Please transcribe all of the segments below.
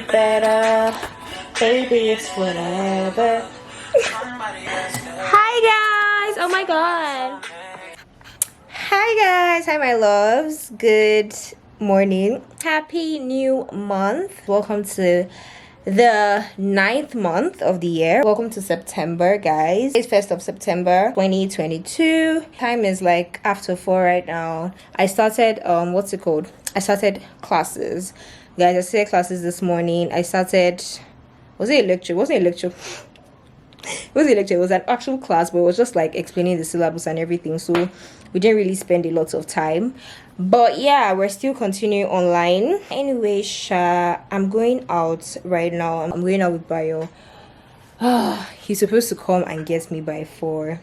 better. Baby, it's whatever. Hi guys! Oh my god. Hi guys! Hi my loves. Good morning. Happy new month. Welcome to the 9th month of the year. Welcome to September, guys. It's 1st of September 2022. Time is like after 4 right now. I started what's it called? I started classes. Guys, I started classes this morning. I started, was it a lecture? It wasn't a lecture. It wasn't a lecture. It was an actual class, but it was just like explaining the syllabus and everything. So we didn't really spend a lot of time. But yeah, we're still continuing online. Anyway, I'm going out right now. I'm going out with Bayo. He's supposed to come and get me by 4.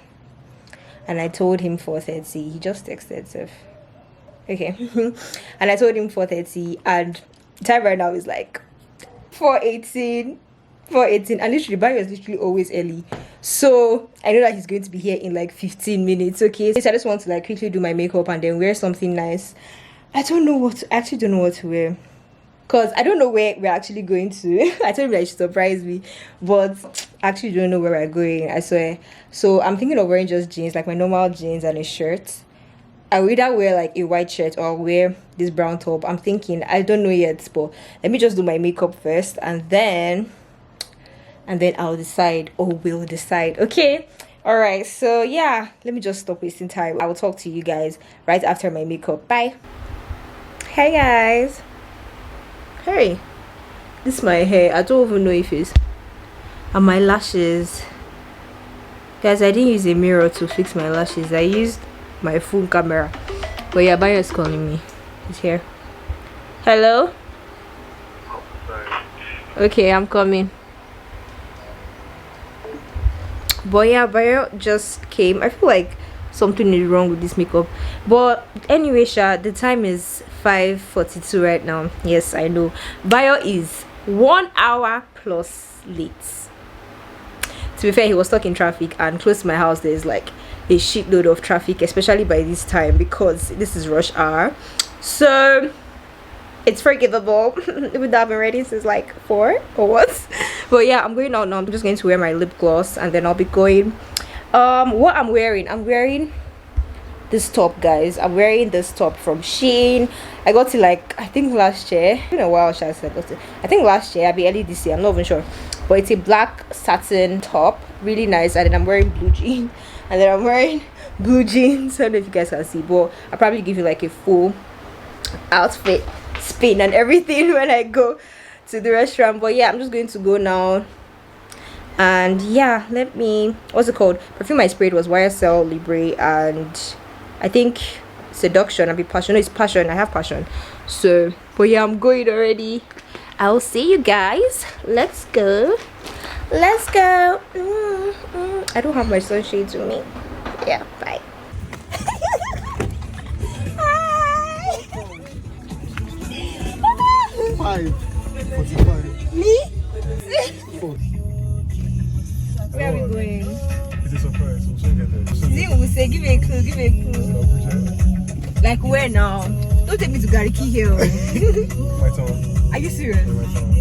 And I told him 4:30. He just texted Seth. Okay. And I told him 4:30. And time right now is like 4:18. 4:18. And literally, Bayo is literally always early. So I know that he's going to be here in like 15 minutes. Okay, so I just want to like quickly do my makeup and then wear something nice. I actually don't know what to wear, because I don't know where we're actually going to. I told him that he should surprise me, but I actually don't know where we're going, I swear. So I'm thinking of wearing just jeans, like my normal jeans and a shirt. I will either wear like a white shirt or wear this brown top. I'm thinking, I don't know yet, but let me just do my makeup first and then I'll decide, or we'll decide. Okay, all right, so yeah, let me just stop wasting time. I will talk to you guys right after my makeup. Bye. Hey guys. Hey, this is my hair. I don't even know if it's, and my lashes, guys. I didn't use a mirror to fix my lashes. I used my phone camera. But yeah, Bayo is calling me. He's here. Hello. Okay, I'm coming. But yeah, Bayo just came. I feel like something is wrong with this makeup. But anyway, the time is 5:42 right now. Yes, I know. Bayo is 1 hour plus late. To be fair, he was stuck in traffic, and close to my house there's like a shitload of traffic, especially by this time because this is rush hour. So it's forgivable. We've been ready since like 4 or what. But yeah, I'm going out now. I'm just going to wear my lip gloss and then I'll be going. What I'm wearing this top, guys. I'm wearing this top from Shein. I got it like, I think last year. It's been a while, I got it. I think last year, I'll be early this year, I'm not even sure. But it's a black satin top, really nice. And then I'm wearing blue jeans. And then I'm wearing blue jeans. I don't know if you guys can see, but I'll probably give you like a full outfit spin and everything when I go to the restaurant. But yeah, I'm just going to go now. And yeah, let me, what's it called? Perfume I sprayed was YSL Libre and I think Seduction. I'll be Passion. No, it's Passion. I have Passion. So, but yeah, I'm going already. I'll see you guys. Let's go. Let's go. I don't have my sunshades with me. Yeah, bye. Hi. 5:45. Me? Where are we going? It's a surprise. We'll soon get there. We'll say, give me a clue, give me a clue. Like where now? Don't take me to Gariki Hill. My town. Are you serious? My town.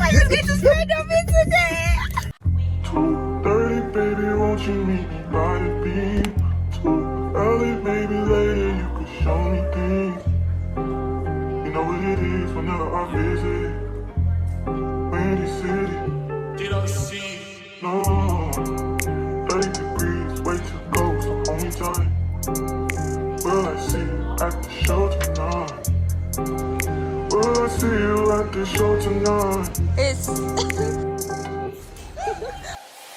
Are you going to spend on me today? 2:30, baby, won't you meet me by the beam? Too early, maybe later you could show me things. You know what it is whenever I visit Windy City. Did I see? No, 30 degrees, way to go, so hold me tight. Will I see you at the show tonight? Will I see you at the show tonight?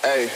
Hey.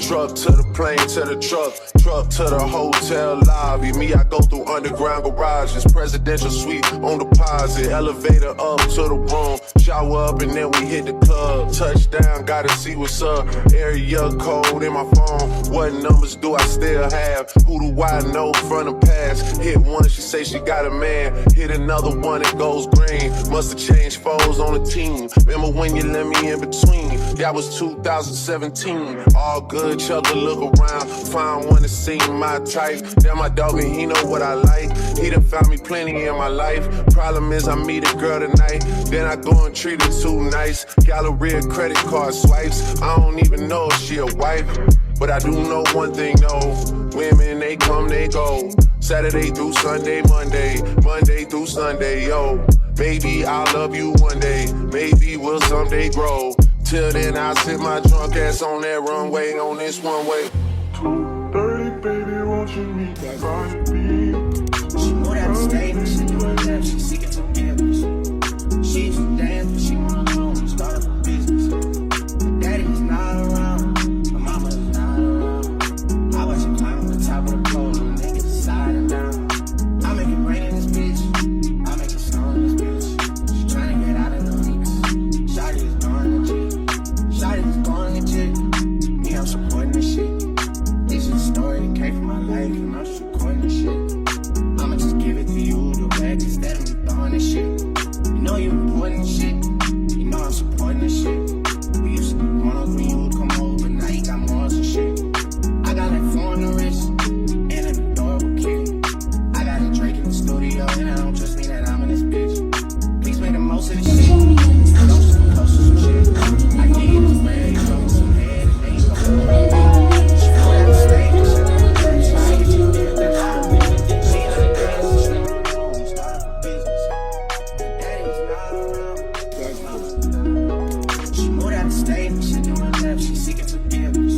Truck to the plane, to the truck to the hotel lobby. Me, I go through underground garages, presidential suite on deposit, elevator up to the room, shower up and then we hit the club. Touchdown, gotta see what's up. Area code in my phone. What numbers do I still have? Who do I know from the past? Hit one, she say she got a man. Hit another one, it goes green. Must have changed foes on the team. Remember when you let me in between? That was 2017. All good, chugga, look around. Find one to see my type. Damn, my dog and he know what I like. He done found me plenty in my life. Problem is I meet a girl tonight, then I go and treat her too nice. Galleria credit card swipes, I don't even know if she a wife. But I do know one thing, no. Women, they come, they go. Saturday through Sunday, Monday through Sunday, yo. Baby, I'll love you one day. Maybe we'll someday grow. Till then, I'll sit my drunk ass on that runway, on this one way. 2:30, baby, won't you meet me by the beat? She moved out of state, but she doing left, she seeking forgiveness. She used to dance, but she wanna go and start up a business. Her daddy is not around, her mama is not around. I watch her climb on the top of the pole, and niggas side and down. I make it rain in this bitch, I make it snow in this bitch. She tryna get out of the leaks. Shawty is going legit, Shawty is going legit. Me, I'm supporting this shit. This is a story that came from my life, and I'm just recording this shit. I'ma just give it to you the way instead of me throwing this shit. You know you important shit, you know I'm supporting this shit. We used to wanna when you would come over, now you got more and shit. I got that phone on the wrist, and an adorable kid. I got a Drake in the studio, and I don't just mean that I'm in this bitch. Please make the most of this shit. Don't just come close to some shit. I get it this way, you throw me some head, and then you go. She go down the stage, and she do it, she see it, you did that. She in the dance, she wanna go and start up a business. Her daddy's not around. She moved out the state, and she doing left, she seeking forgiveness.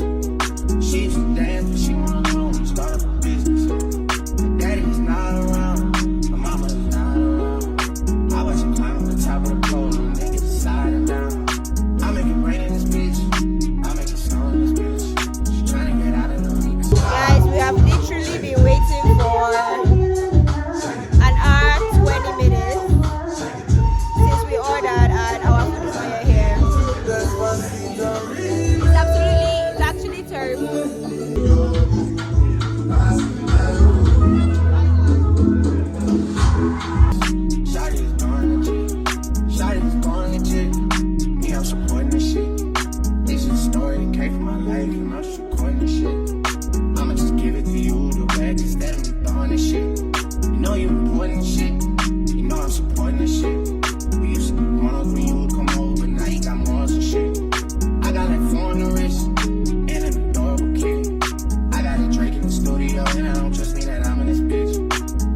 She used to dance, but she wanna go and start up a business. Her daddy's not around, her mama is not around. I watch her climb on the top of the pole, and niggas side and down. I make it rain in this bitch, I make it snow in this bitch. She tryna get out of the leaks. Guys, we have literally been waiting for an hour 20 minutes since we ordered and our food is not yet here. It's actually terrible. Shawty is going legit, Shawty is going legit. Me, I'm supporting this shit. This is a story that came from my life, and I'm just recording this shit. I'ma just give it to you the way instead of me throwing this shit. You know you important shit, you know I'm supporting this shit. We used to wanna when you would come over, now you got more and shit. I got that phone on the wrist, and an adorable kid. I got a Drake in the studio, and I don't just mean that I'm in this bitch.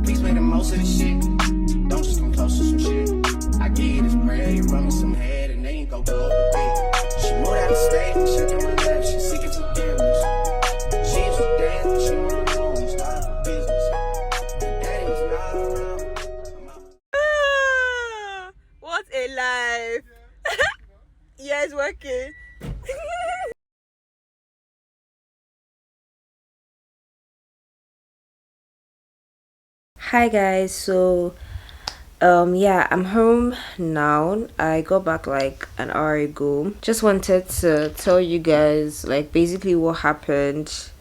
Please make the most of this shit. Don't just come close to some shit. I give you this bread, you run me some head, and then you go blow the beat. She moved out the state, and she doing left, she seeking forgiveness. She used to dance, but she wanna go and start up a business. Her daddy's not around. Her mama- What a life! Yeah, it's working. Hi guys, so yeah, I'm home now. I got back like an hour ago. Just wanted to tell you guys like basically what happened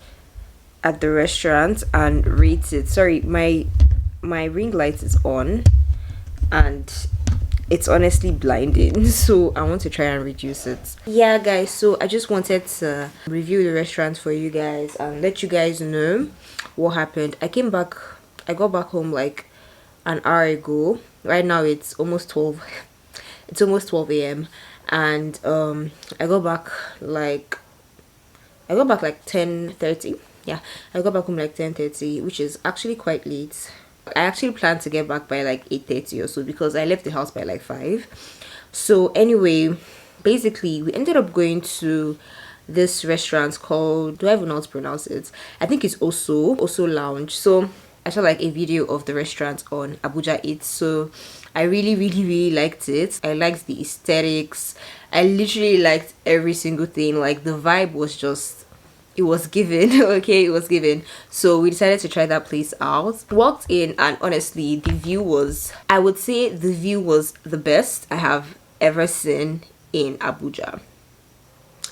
at the restaurant and rate it. Sorry, my ring light is on and it's honestly blinding, so I want to try and reduce it. Yeah guys, so I just wanted to review the restaurant for you guys and let you guys know what happened. I got back home like an hour ago. Right now it's almost 12. It's almost 12 a.m. and I got back like 10:30. Yeah, I got back home like 10:30, which is actually quite late. I actually planned to get back by like 8:30 or so because I left the house by like 5. So anyway, basically we ended up going to this restaurant called, do I even know how to pronounce it? I think it's Oso Lounge. So I saw like a video of the restaurant on Abuja Eats, so I really liked it. I liked the aesthetics. I literally liked every single thing. Like the vibe was just, it was given. Okay, it was given. So we decided to try that place out. Walked in and honestly the view was, I would say the view was the best I have ever seen in Abuja.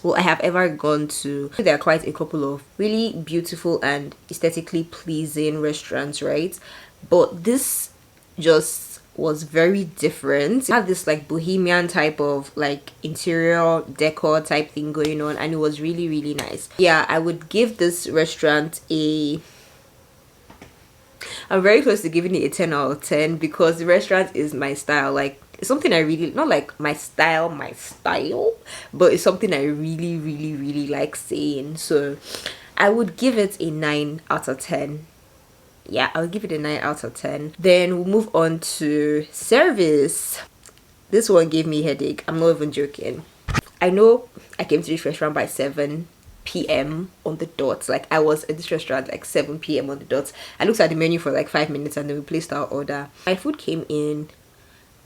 Well, I have ever gone to. There are quite a couple of really beautiful and aesthetically pleasing restaurants, right? But this just was very different. It had this like bohemian type of like interior decor type thing going on, and it was really nice. Yeah, I would give this restaurant a I'm very close to giving it a 10 out of 10 because the restaurant is my style. Like, it's something I really, not like my style, but it's something I really, really, really like saying. So I would give it a 9 out of 10. Yeah, I'll give it a 9 out of 10. Then we'll move on to service. This one gave me a headache. I'm not even joking. I know I came to this restaurant by 7 p.m. on the dot. Like, I was at this restaurant like 7 p.m. on the dot. I looked at the menu for like 5 minutes and then we placed our order. My food came in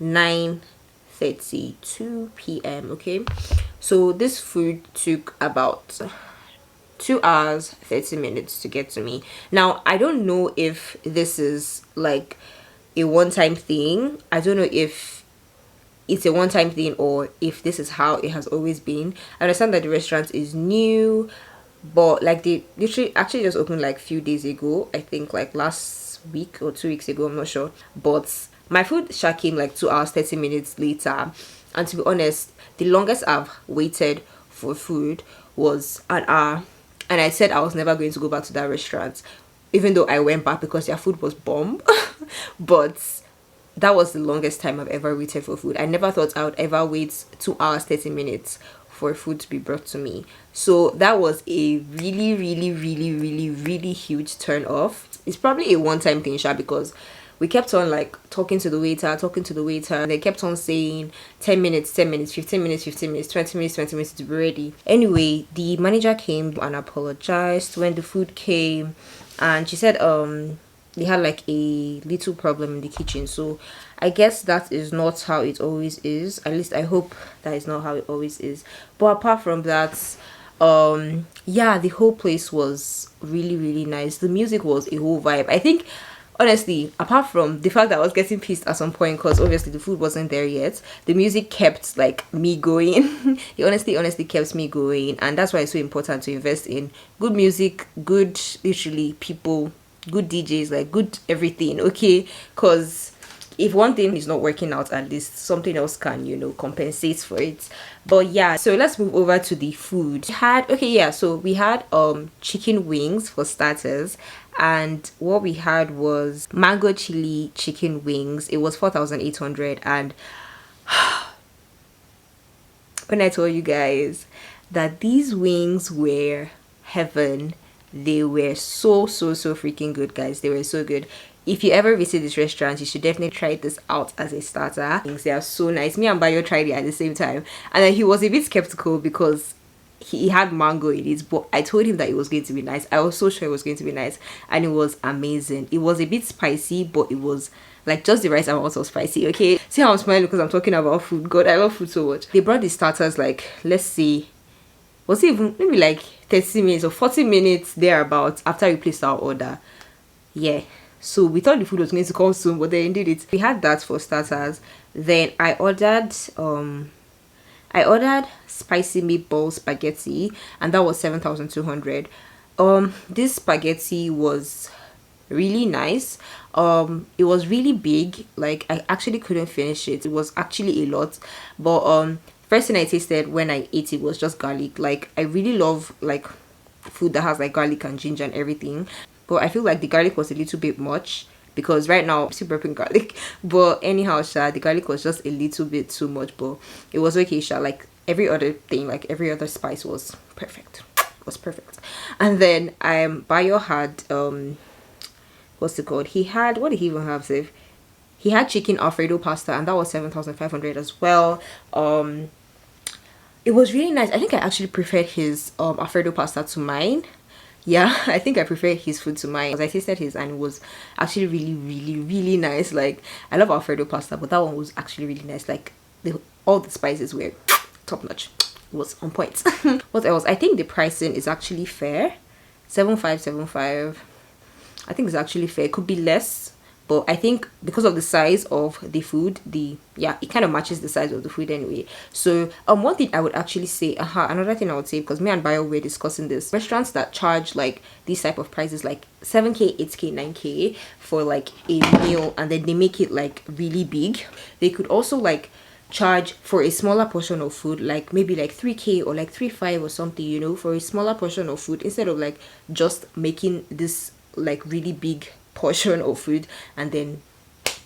9:32 p.m. Okay, so this food took about 2 hours 30 minutes to get to me. Now, I don't know if this is like a one-time thing. I don't know if it's a one-time thing or if this is how it has always been. I understand that the restaurant is new, but like they literally actually just opened like a few days ago. I think like last week or 2 weeks ago, I'm not sure. But my food came like 2 hours 30 minutes later, and to be honest, the longest I've waited for food was an hour, and I said I was never going to go back to that restaurant, even though I went back because their food was bomb. But that was the longest time I've ever waited for food. I never thought I would ever wait 2 hours 30 minutes for food to be brought to me. So that was a really, really, really, really, really huge turn off. It's probably a one-time thing, Sha, because we kept on like talking to the waiter, and they kept on saying 10 minutes, 10 minutes, 15 minutes, 15 minutes, 20 minutes, 20 minutes to be ready. Anyway, the manager came and apologized when the food came, and she said they had like a little problem in the kitchen. So I guess that is not how it always is. At least I hope that is not how it always is. But apart from that, yeah, the whole place was really, really nice. The music was a whole vibe. I think honestly, apart from the fact that I was getting pissed at some point because obviously the food wasn't there yet, the music kept like me going. It honestly kept me going, and that's why it's so important to invest in good music, good literally people, good DJs, like good everything, okay? Because if one thing is not working out, at least something else can, you know, compensate for it. But yeah, so let's move over to the food. We had chicken wings for starters, and what we had was mango chili chicken wings. It was 4,800, and when I told you guys that these wings were heaven, they were so freaking good, guys. They were so good. If you ever visit this restaurant, you should definitely try this out as a starter. They are so nice. Me and Bayo tried it at the same time, and then he was a bit skeptical because he had mango in it, but I told him that it was going to be nice. I was so sure it was going to be nice, and it was amazing. It was a bit spicy, but it was like just the right amount of spicy, okay? See how I'm smiling because I'm talking about food. God, I love food so much. They brought the starters like, let's see, was it even maybe like 30 minutes or 40 minutes thereabouts after we placed our order. Yeah, so we thought the food was going to come soon, but they did it. We had that for starters. Then I ordered spicy meatball spaghetti, and that was 7,200. This spaghetti was really nice. It was really big. Like, I actually couldn't finish it. It was actually a lot. But first thing I tasted when I ate it was just garlic. Like, I really love like food that has like garlic and ginger and everything, but I feel like the garlic was a little bit much because right now I'm still burping garlic. But anyhow, Sha, the garlic was just a little bit too much, but it was okay, Sha. Like every other thing, like every other spice was perfect. It was perfect. And then Bayo had what's it called? He had, what did he even have, Save? He had chicken Alfredo pasta, and that was 7,500 as well. It was really nice. I think I actually preferred his Alfredo pasta to mine. Yeah, I think I prefer his food to mine because I tasted his and it was actually really, really, really nice. Like, I love Alfredo pasta, but that one was actually really nice. Like, all the spices were top notch. It was on point. What else? I think the pricing is actually fair. 7,575. I think it's actually fair. It could be less, but I think because of the size of the food, it kind of matches the size of the food anyway. So one thing I would actually say, another thing I would say, because me and Bio were discussing this, restaurants that charge like these type of prices, like 7k, 8k, 9k for like a meal, and then they make it like really big, they could also like charge for a smaller portion of food, like maybe like 3k or like 3.5 or something, you know, for a smaller portion of food, instead of like just making this like really big portion of food and then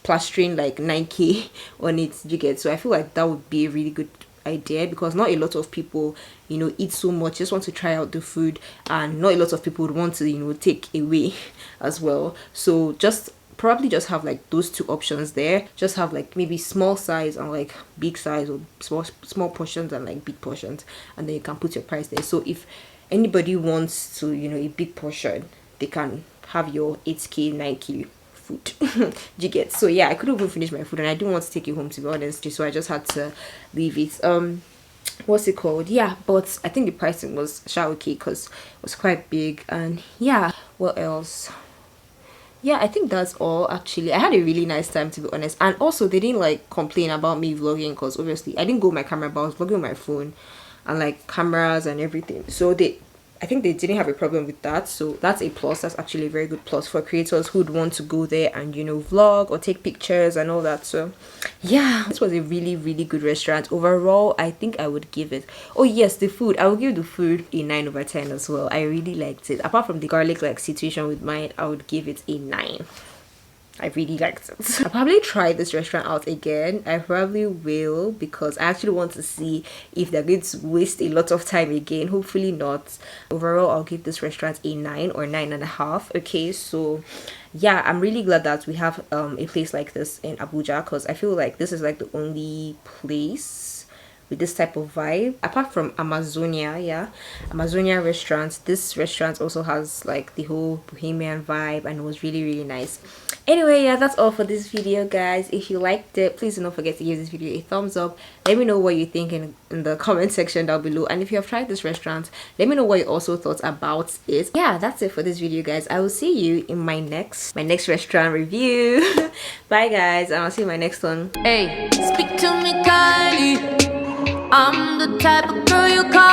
plastering like 9k on it, you get. So I feel like that would be a really good idea, because not a lot of people, you know, eat so much, just want to try out the food, and not a lot of people would want to, you know, take away as well. So just probably just have like those two options there. Just have like maybe small size and like big size, or small portions and like big portions, and then you can put your price there. So if anybody wants to, you know, a big portion, they can have your 8k 9k food. You get. So yeah, I couldn't even finish my food, and I didn't want to take it home, to be honest, so I just had to leave it. What's it called? Yeah, but I think the pricing was okay because it was quite big. And yeah, what else? Yeah, I think that's all. Actually, I had a really nice time, to be honest. And also, they didn't like complain about me vlogging, because obviously I didn't go with my camera, but I was vlogging with my phone and like cameras and everything. So I think they didn't have a problem with that. So that's a plus. That's actually a very good plus for creators who'd want to go there and, you know, vlog or take pictures and all that. So yeah, this was a really, really good restaurant. Overall, I think I would give it, oh yes, the food, I would give the food a 9/10 as well. I really liked it. Apart from the garlic like situation with mine, I would give it a 9. I really liked it. I'll probably try this restaurant out again. I probably will, because I actually want to see if they're going to waste a lot of time again. Hopefully not. Overall, I'll give this restaurant a 9 or 9.5. Okay, so yeah, I'm really glad that we have a place like this in Abuja, because I feel like this is like the only place with this type of vibe apart from Amazonia. Yeah, Amazonia restaurants. This restaurant also has like the whole bohemian vibe, and it was really, really nice. Anyway, yeah, that's all for this video, guys. If you liked it, please do not forget to give this video a thumbs up. Let me know what you think in the comment section down below, and if you have tried this restaurant, let me know what you also thought about it. Yeah, that's it for this video, guys. I will see you in my next restaurant review. Bye, guys, and I'll see you in my next one. Hey, speak to me kindly. I'm the type of girl you call